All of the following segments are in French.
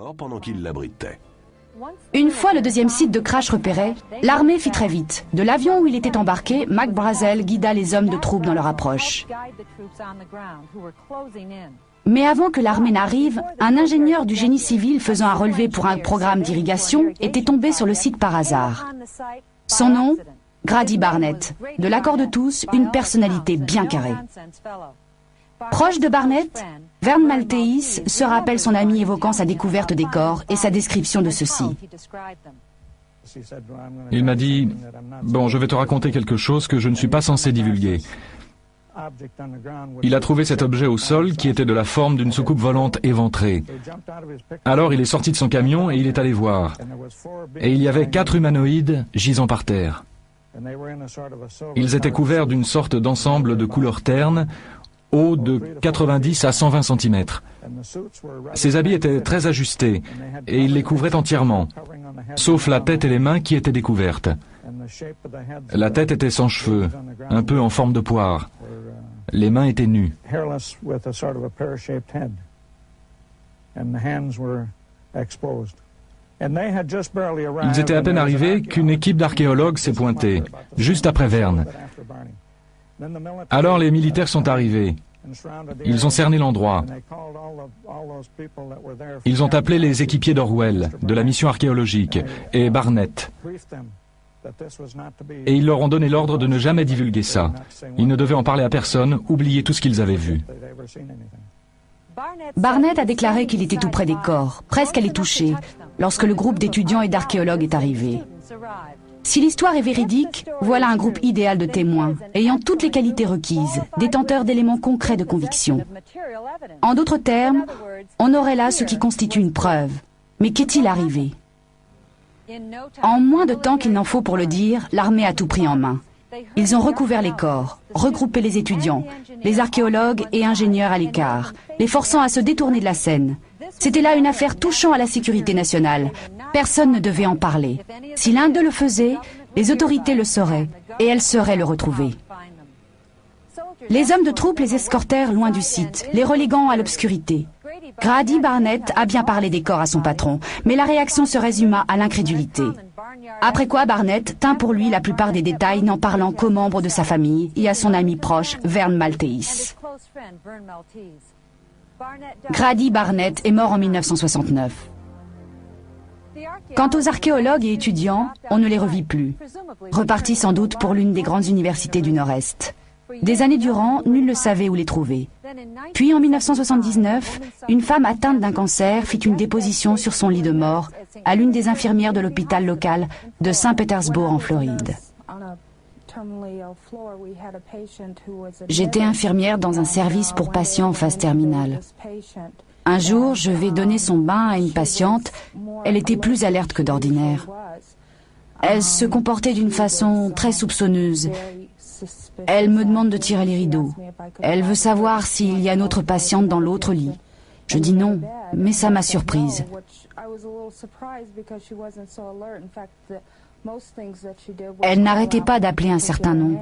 mort pendant qu'il l'abritait. Une fois le deuxième site de crash repéré, l'armée fit très vite. De l'avion où il était embarqué, Mac Brazel guida les hommes de troupes dans leur approche. Mais avant que l'armée n'arrive, un ingénieur du génie civil faisant un relevé pour un programme d'irrigation était tombé sur le site par hasard. Son nom, Grady Barnett. De l'accord de tous, une personnalité bien carrée. Proche de Barnett, Vern Maltese se rappelle son ami évoquant sa découverte des corps et sa description de ceux-ci. Il m'a dit, bon, je vais te raconter quelque chose que je ne suis pas censé divulguer. Il a trouvé cet objet au sol qui était de la forme d'une soucoupe volante éventrée. Alors il est sorti de son camion et il est allé voir. Et il y avait 4 humanoïdes gisant par terre. Ils étaient couverts d'une sorte d'ensemble de couleur terne, haut de 90 à 120 cm. Ces habits étaient très ajustés et ils les couvraient entièrement, sauf la tête et les mains qui étaient découvertes. La tête était sans cheveux, un peu en forme de poire. Les mains étaient nues. Ils étaient à peine arrivés qu'une équipe d'archéologues s'est pointée, juste après Vern. Alors les militaires sont arrivés. Ils ont cerné l'endroit. Ils ont appelé les équipiers d'Orwell, de la mission archéologique, et Barnett. Et ils leur ont donné l'ordre de ne jamais divulguer ça. Ils ne devaient en parler à personne, oublier tout ce qu'ils avaient vu. Barnett a déclaré qu'il était tout près des corps, presque à les toucher, lorsque le groupe d'étudiants et d'archéologues est arrivé. Si l'histoire est véridique, voilà un groupe idéal de témoins, ayant toutes les qualités requises, détenteurs d'éléments concrets de conviction. En d'autres termes, on aurait là ce qui constitue une preuve. Mais qu'est-il arrivé? En moins de temps qu'il n'en faut pour le dire, l'armée a tout pris en main. Ils ont recouvert les corps, regroupé les étudiants, les archéologues et ingénieurs à l'écart, les forçant à se détourner de la scène. C'était là une affaire touchant à la sécurité nationale. Personne ne devait en parler. Si l'un d'eux le faisait, les autorités le sauraient, et elles sauraient le retrouver. Les hommes de troupe les escortèrent loin du site, les reléguant à l'obscurité. Grady Barnett a bien parlé des corps à son patron, mais la réaction se résuma à l'incrédulité. Après quoi Barnett tint pour lui la plupart des détails, n'en parlant qu'aux membres de sa famille et à son ami proche, Vern Maltese. Grady Barnett est mort en 1969. Quant aux archéologues et étudiants, on ne les revit plus. Repartis sans doute pour l'une des grandes universités du Nord-Est. Des années durant, nul ne savait où les trouver. Puis en 1979, une femme atteinte d'un cancer fit une déposition sur son lit de mort à l'une des infirmières de l'hôpital local de Saint-Pétersbourg en Floride. J'étais infirmière dans un service pour patients en phase terminale. Un jour, je vais donner son bain à une patiente. Elle était plus alerte que d'ordinaire. Elle se comportait d'une façon très soupçonneuse. Elle me demande de tirer les rideaux. Elle veut savoir s'il y a une autre patiente dans l'autre lit. Je dis non, mais ça m'a surprise. Elle n'arrêtait pas d'appeler un certain nom.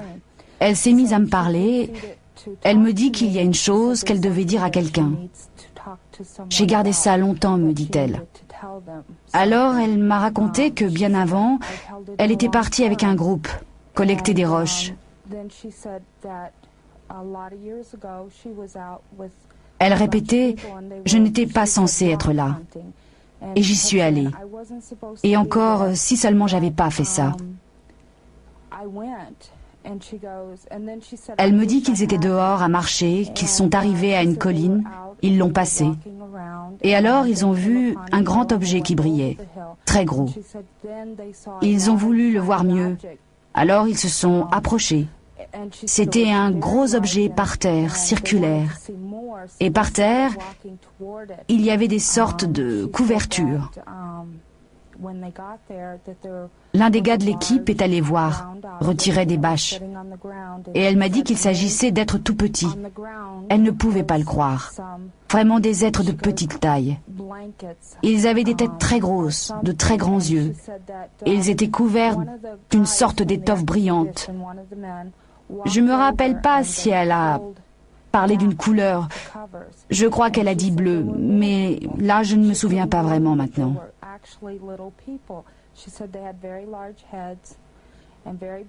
Elle s'est mise à me parler. Elle me dit qu'il y a une chose qu'elle devait dire à quelqu'un. J'ai gardé ça longtemps, me dit-elle. Alors elle m'a raconté que bien avant, elle était partie avec un groupe, collecter des roches. Elle répétait « Je n'étais pas censée être là ». Et j'y suis allée. Et encore, si seulement j'avais pas fait ça. Elle me dit qu'ils étaient dehors à marcher, qu'ils sont arrivés à une colline, ils l'ont passé. Et alors ils ont vu un grand objet qui brillait, très gros. Ils ont voulu le voir mieux. Alors ils se sont approchés. C'était un gros objet par terre, circulaire. Et par terre, il y avait des sortes de couvertures. L'un des gars de l'équipe est allé voir, retirer des bâches. Et elle m'a dit qu'il s'agissait d'êtres tout petits. Elle ne pouvait pas le croire. Vraiment des êtres de petite taille. Ils avaient des têtes très grosses, de très grands yeux. Et ils étaient couverts d'une sorte d'étoffe brillante. Je me rappelle pas si elle a parlé d'une couleur. Je crois qu'elle a dit bleu, mais là je ne me souviens pas vraiment maintenant.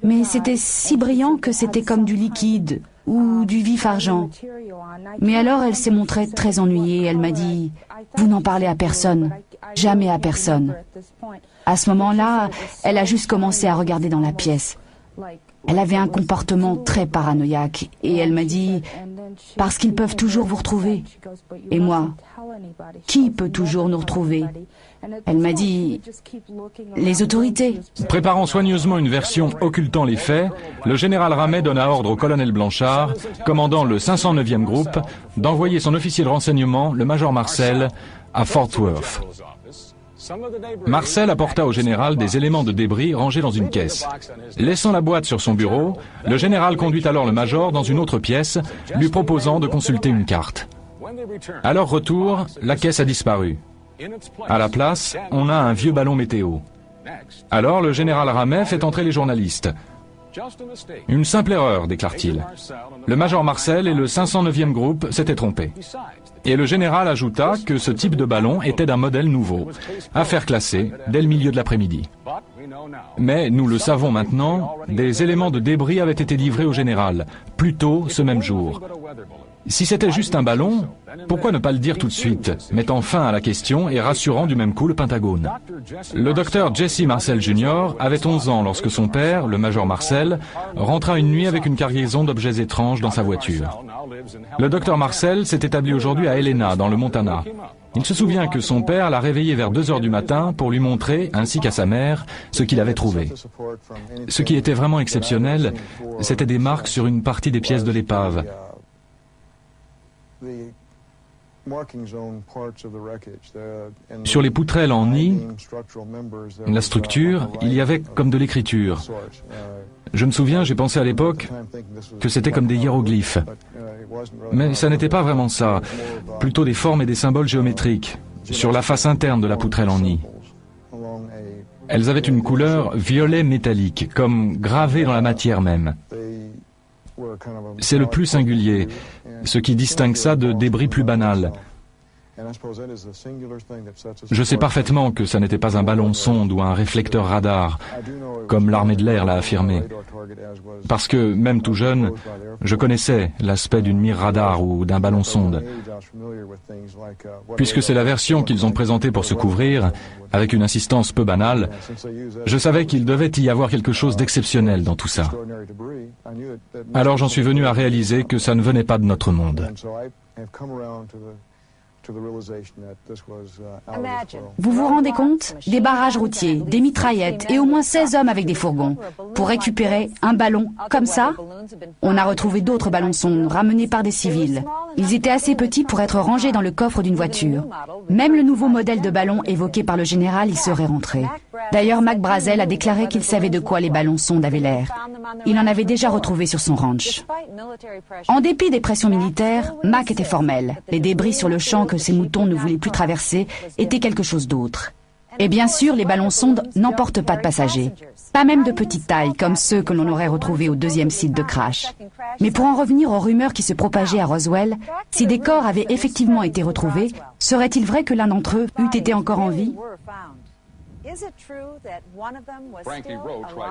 Mais c'était si brillant que c'était comme du liquide ou du vif argent. Mais alors elle s'est montrée très ennuyée. Elle m'a dit « Vous n'en parlez à personne, jamais à personne ». À ce moment-là, elle a juste commencé à regarder dans la pièce. Elle avait un comportement très paranoïaque et elle m'a dit « Parce qu'ils peuvent toujours vous retrouver ». Et moi, qui peut toujours nous retrouver? Elle m'a dit « Les autorités ». Préparant soigneusement une version occultant les faits, le général Ramet donna ordre au colonel Blanchard, commandant le 509e groupe, d'envoyer son officier de renseignement, le major Marcel, à Fort Worth. Marcel apporta au général des éléments de débris rangés dans une caisse. Laissant la boîte sur son bureau, le général conduit alors le major dans une autre pièce, lui proposant de consulter une carte. À leur retour, la caisse a disparu. À la place, on a un vieux ballon météo. Alors le général Ramet fait entrer les journalistes. Une simple erreur, déclare-t-il. Le major Marcel et le 509e groupe s'étaient trompés. Et le général ajouta que ce type de ballon était d'un modèle nouveau, à faire classer dès le milieu de l'après-midi. Mais, nous le savons maintenant, des éléments de débris avaient été livrés au général, plus tôt ce même jour. Si c'était juste un ballon, pourquoi ne pas le dire tout de suite, mettant fin à la question et rassurant du même coup le Pentagone? Le docteur Jesse Marcel Jr. avait 11 ans lorsque son père, le major Marcel, rentra une nuit avec une cargaison d'objets étranges dans sa voiture. Le docteur Marcel s'est établi aujourd'hui à Helena, dans le Montana. Il se souvient que son père l'a réveillé vers 2 heures du matin pour lui montrer, ainsi qu'à sa mère, ce qu'il avait trouvé. Ce qui était vraiment exceptionnel, c'était des marques sur une partie des pièces de l'épave. Sur les poutrelles en nid, la structure, il y avait comme de l'écriture. Je me souviens, j'ai pensé à l'époque que c'était comme des hiéroglyphes. Mais ça n'était pas vraiment ça, plutôt des formes et des symboles géométriques, sur la face interne de la poutrelle en nid. Elles avaient une couleur violet métallique, comme gravée dans la matière même. C'est le plus singulier, ce qui distingue ça de débris plus banals. Je sais parfaitement que ça n'était pas un ballon sonde ou un réflecteur radar, comme l'armée de l'air l'a affirmé. Parce que, même tout jeune, je connaissais l'aspect d'une mire radar ou d'un ballon sonde. Puisque c'est la version qu'ils ont présentée pour se couvrir, avec une insistance peu banale, je savais qu'il devait y avoir quelque chose d'exceptionnel dans tout ça. Alors j'en suis venu à réaliser que ça ne venait pas de notre monde. Vous vous rendez compte? Des barrages routiers, des mitraillettes et au moins 16 hommes avec des fourgons. Pour récupérer un ballon comme ça? On a retrouvé d'autres ballons sondes ramenés par des civils. Ils étaient assez petits pour être rangés dans le coffre d'une voiture. Même le nouveau modèle de ballon évoqué par le général y serait rentré. D'ailleurs, Mac Brazel a déclaré qu'il savait de quoi les ballons sondes avaient l'air. Il en avait déjà retrouvé sur son ranch. En dépit des pressions militaires, Mac était formel. Les débris sur le champ que ses moutons ne voulaient plus traverser étaient quelque chose d'autre. Et bien sûr, les ballons sondes n'emportent pas de passagers. Pas même de petite taille, comme ceux que l'on aurait retrouvés au 2e site de crash. Mais pour en revenir aux rumeurs qui se propageaient à Roswell, si des corps avaient effectivement été retrouvés, serait-il vrai que l'un d'entre eux eût été encore en vie?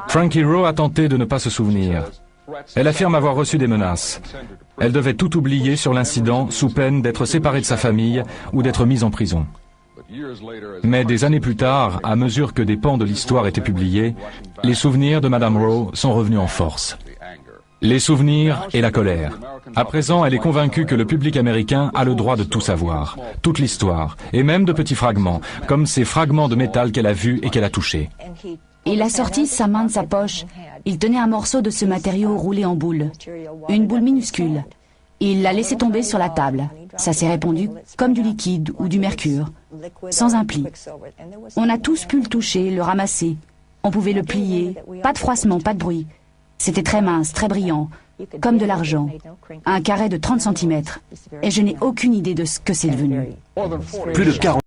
Frankie Rowe a tenté de ne pas se souvenir. Elle affirme avoir reçu des menaces. Elle devait tout oublier sur l'incident sous peine d'être séparée de sa famille ou d'être mise en prison. Mais des années plus tard, à mesure que des pans de l'histoire étaient publiés, les souvenirs de Madame Rowe sont revenus en force. Les souvenirs et la colère. À présent, elle est convaincue que le public américain a le droit de tout savoir, toute l'histoire, et même de petits fragments, comme ces fragments de métal qu'elle a vus et qu'elle a touchés. Il a sorti sa main de sa poche. Il tenait un morceau de ce matériau roulé en boule, une boule minuscule. Il l'a laissé tomber sur la table. Ça s'est répandu comme du liquide ou du mercure, sans un pli. On a tous pu le toucher, le ramasser. On pouvait le plier, pas de froissement, pas de bruit. C'était très mince, très brillant, comme de l'argent. Un carré de 30 cm. Et je n'ai aucune idée de ce que c'est devenu. Plus de 40